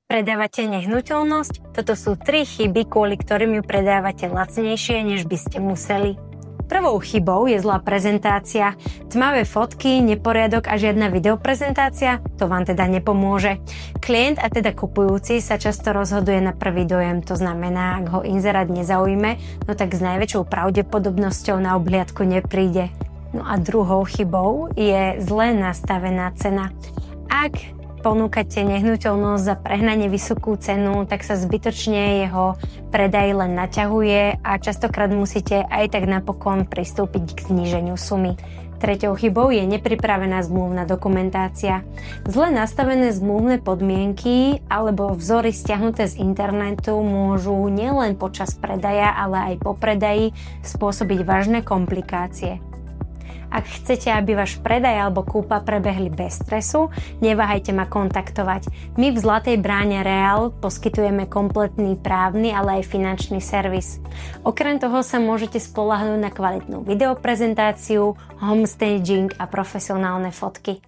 Predávate nehnuteľnosť? Toto sú 3 chyby, kvôli ktorým ju predávate lacnejšie, než by ste museli. Prvou chybou je zlá prezentácia. Tmavé fotky, neporiadok a žiadna videoprezentácia? To vám teda nepomôže. Klient a teda kupujúci sa často rozhoduje na prvý dojem, to znamená, ak ho inzerát nezaujme, no tak s najväčšou pravdepodobnosťou na obhliadku nepríde. No a druhou chybou je zle nastavená cena. Ak ponúkate nehnuteľnosť za prehnane vysokú cenu, tak sa zbytočne jeho predaj len naťahuje a častokrát musíte aj tak napokon pristúpiť k zníženiu sumy. Treťou chybou je nepripravená zmluvná dokumentácia. Zle nastavené zmluvné podmienky alebo vzory stiahnuté z internetu môžu nielen počas predaja, ale aj po predaji spôsobiť vážne komplikácie. Ak chcete, aby váš predaj alebo kúpa prebehli bez stresu, neváhajte ma kontaktovať. My v Zlatej bráne Real poskytujeme kompletný právny, ale aj finančný servis. Okrem toho sa môžete spoľahnúť na kvalitnú videoprezentáciu, homestaging a profesionálne fotky.